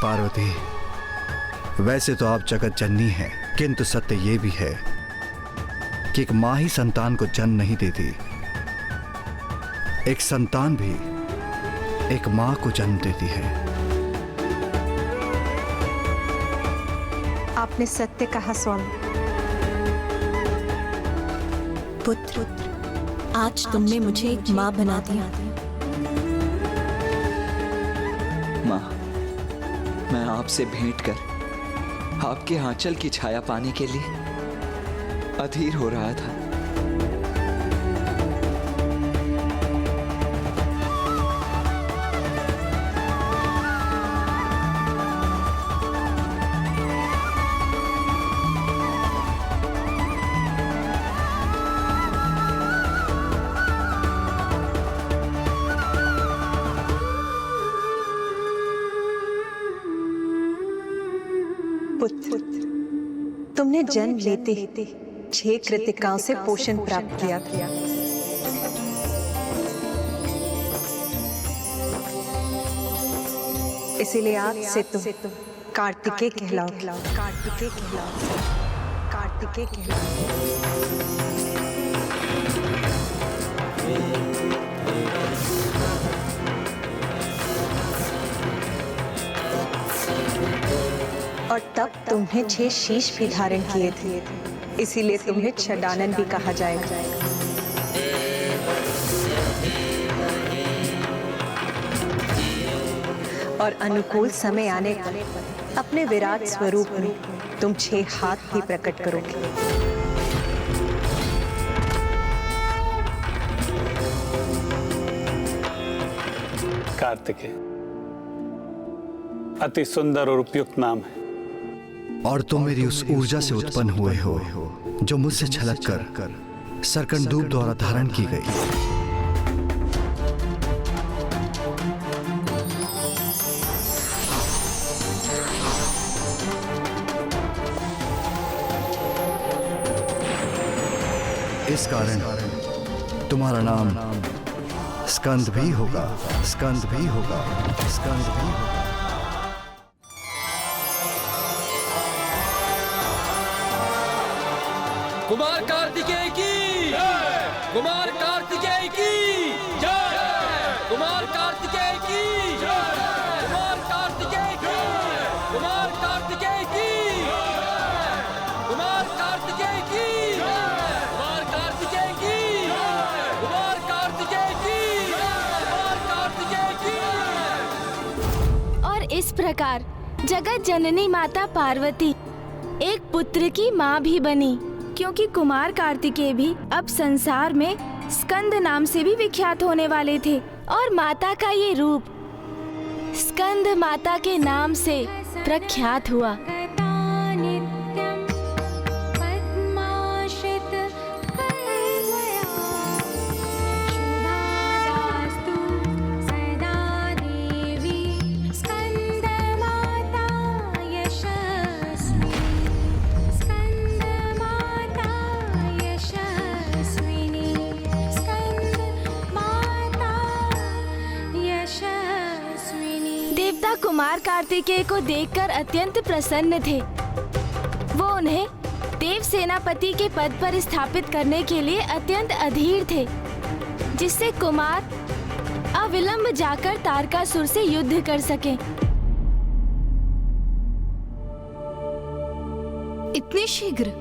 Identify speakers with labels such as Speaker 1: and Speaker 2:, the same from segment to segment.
Speaker 1: पार्वती, वैसे तो आप जगत जननी हैं, किंतु सत्य ये भी है कि एक मां ही संतान को जन्म नहीं देती, एक संतान भी एक मां को जन्म देती है।
Speaker 2: आपने सत्य कहा स्वामी।
Speaker 3: पुत्र, आज तुमने मुझे एक मां बना दिया।
Speaker 4: मां, मैं आपसे भेंट कर आपके आंचल की छाया पाने के लिए अधीर हो रहा था।
Speaker 2: पुत्र, तुमने जन्म लेते 6 कृतिकाओं से पोषण प्राप्त किया था। इसीलिए आज से तुम कार्तिकेय कहलाओ। कार्तिकेय कहलाओ। कार्तिकेय कहलाओ। और तब तुम्हें 6 शीश भी धारण किए थे, इसीलिए तुम्हें छदानन भी कहा जाएगा। और अनुकूल समय आने पर अपने विराट स्वरूप में तुम 6 हाथ भी प्रकट करोगे।
Speaker 5: कार्तिकेय अति सुंदर और उपयुक्त नाम है।
Speaker 1: और तुम मेरी उस ऊर्जा से उत्पन्न हुए हो जो मुझसे छलक कर सरकंडूब द्वारा धारण की गई। इस कारण तुम्हारा नाम स्कंद भी होगा। स्कंद भी होगा। स्कंद भी होगा।
Speaker 6: कुमार कार्तिकेय की जय। कुमार कार्तिकेय की जय। कुमार कार्तिकेय की जय। कुमार कार्तिकेय की जय। कुमार कार्तिकेय की जय। कुमार कार्तिकेय की जय। कुमार कार्तिकेय की जय। कुमार कार्तिकेय की जय। कुमार कार्तिकेय की जय।
Speaker 7: और इस प्रकार जगत जननी माता पार्वती एक पुत्र की माँ भी बनी, क्योंकि कुमार कार्तिकेय भी अब संसार में स्कंद नाम से भी विख्यात होने वाले थे। और माता का ये रूप स्कंद माता के नाम से प्रख्यात हुआ। देवता कुमार कार्तिकेय को देखकर अत्यंत प्रसन्न थे। वो उन्हें देव सेनापति के पद पर स्थापित करने के लिए अत्यंत अधीर थे, जिससे कुमार अविलंब जाकर तारकासुर से युद्ध कर सके।
Speaker 8: इतने शीघ्र?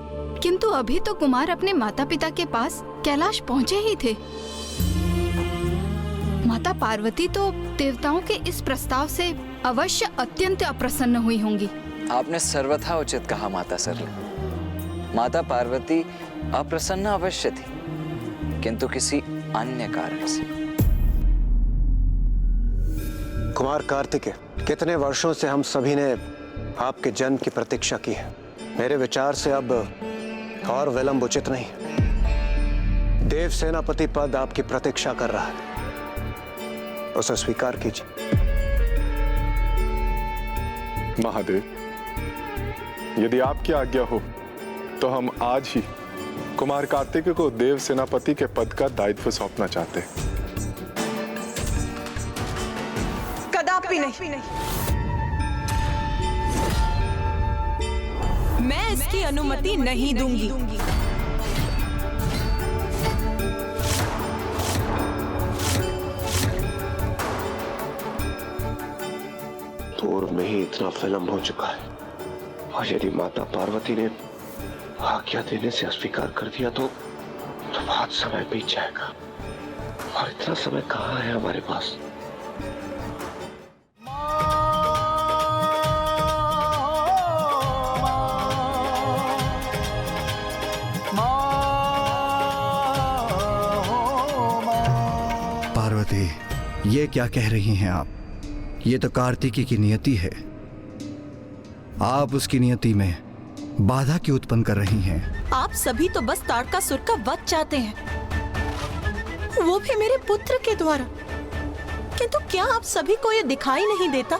Speaker 8: किंतु अभी तो कुमार अपने माता पिता के पास कैलाश पहुंचे ही थे। माता पार्वती तो देवताओं के इस प्रस्ताव से अवश्य अत्यंत अप्रसन्न हुई होंगी।
Speaker 4: आपने सर्वथा उचित कहा माता सरला। माता पार्वती अप्रसन्न अवश्य थी, किंतु किसी अन्य कारण से।
Speaker 9: कुमार कार्तिकेय, कितने वर्षों से हम सभी ने आपके जन्म की प्रतीक्षा की है। मेरे विचार से अब और विलंब उचित नहीं। देव सेनापति पद आपकी प्रतीक्षा कर रहा है, उसे स्वीकार कीजिए।
Speaker 10: महादेव, यदि आपकी आज्ञा हो तो हम आज ही कुमार कार्तिकेय को देव सेनापति के पद का दायित्व सौंपना चाहते हैं।
Speaker 2: कदापि नहीं। मैं इसकी अनुमति नहीं दूंगी।
Speaker 9: पूर्व में ही इतना विलंब हो चुका है, और यदि माता पार्वती ने आज्ञा देने से अस्वीकार कर दिया तो बहुत समय बीत जाएगा, और इतना समय कहाँ है हमारे पास।
Speaker 1: पार्वती, ये क्या कह रही हैं आप? ये तो कार्तिकी की नियति है। आप उसकी नियति में बाधा क्यों उत्पन्न कर रही हैं?
Speaker 3: आप सभी तो बस तारकासुर का वध चाहते हैं, वो भी मेरे पुत्र के द्वारा। किंतु क्या आप सभी को यह दिखाई नहीं देता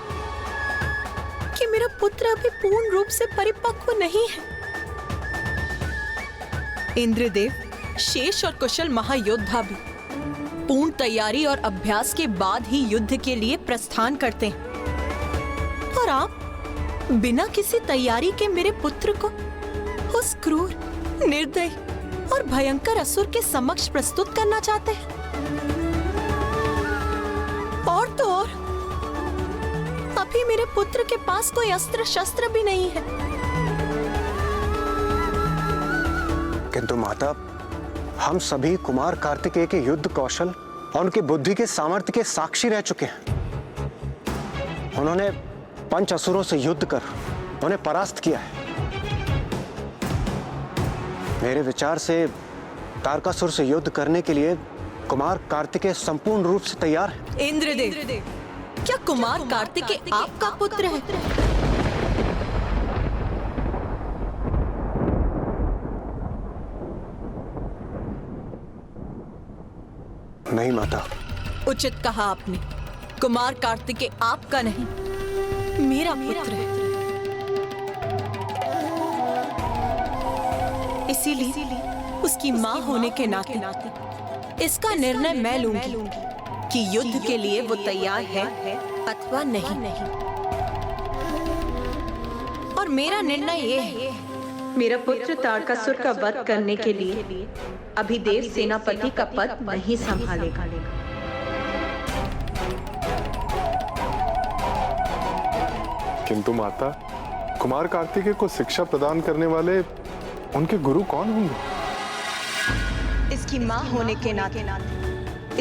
Speaker 3: कि मेरा पुत्र अभी पूर्ण रूप से परिपक्व नहीं है? इंद्रदेव, शेष और कुशल महायोद्धा भी पूर्ण तैयारी और अभ्यास के बाद ही युद्ध के लिए प्रस्थान करते हैं, और आप बिना किसी तैयारी के मेरे पुत्र को उस क्रूर, निर्दयी और भयंकर असुर के समक्ष प्रस्तुत करना चाहते हैं। और तो और अभी मेरे पुत्र के पास कोई अस्त्र शस्त्र भी नहीं है।
Speaker 9: किंतु माता, हम सभी कुमार कार्तिकेय के युद्ध कौशल और उनकी बुद्धि के सामर्थ्य के साक्षी रह चुके हैं। उन्होंने पंच असुरों से युद्ध कर उन्हें परास्त किया है। मेरे विचार से तारकासुर से युद्ध करने के लिए कुमार कार्तिकेय संपूर्ण रूप से तैयार है।
Speaker 3: इंद्रदेव, क्या कुमार कार्तिकेय आपका पुत्र है?
Speaker 9: नहीं माता।
Speaker 3: उचित कहा आपने। कुमार कार्तिकेय आपका नहीं, मेरा पुत्र है। इसीलिए उसकी मां होने के नाते इसका निर्णय मैं लूंगी कि युद्ध के लिए वो तैयार है अथवा नहीं। और मेरा निर्णय ये है,
Speaker 2: मेरा पुत्र तारकासुर का वध करने के लिए अभी देव सेनापति का पद नहीं संभालेगा।
Speaker 10: किंतु माता, कुमार कार्तिकेय को शिक्षा प्रदान करने वाले उनके गुरु कौन होंगे?
Speaker 2: इसकी मां होने के नाते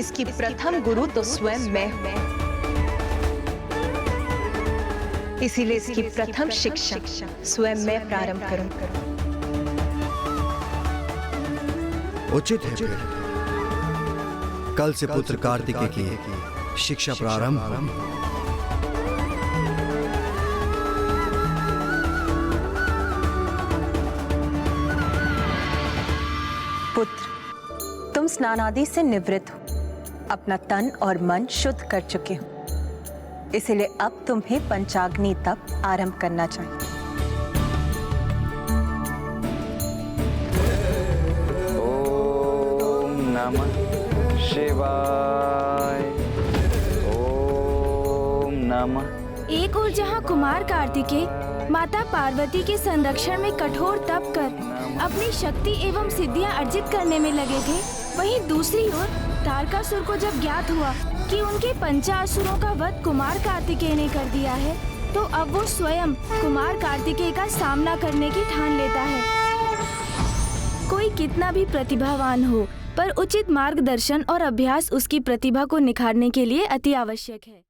Speaker 2: इसकी प्रथम गुरु तो स्वयं मैं हूं। इसीलिए इसकी प्रथम शिक्षा स्वयं मैं प्रारंभ करूं।
Speaker 1: उचित है फिर कल से पुत्र कार्तिकेय की शिक्षा प्रारंभ।
Speaker 2: पुत्र, तुम स्नान आदि से निवृत्त हो, अपना तन और मन शुद्ध कर चुके हो, इसलिए अब तुम्हें पंचाग्नि तप आरंभ करना चाहिए।
Speaker 4: ओम नमः शिवाय। ओम नमः।
Speaker 7: एक ओर जहाँ कुमार कार्तिकेय माता पार्वती के संरक्षण में कठोर तप कर अपनी शक्ति एवं सिद्धियां अर्जित करने में लगे थे, वहीं दूसरी ओर तारकासुर को जब ज्ञात हुआ कि उनके पंचासुरों का वध कुमार कार्तिकेय ने कर दिया है, तो अब वो स्वयं कुमार कार्तिकेय का सामना करने की ठान लेता है। कोई कितना भी प्रतिभावान हो, पर उचित मार्गदर्शन और अभ्यास उसकी प्रतिभा को निखारने के लिए अति आवश्यक है।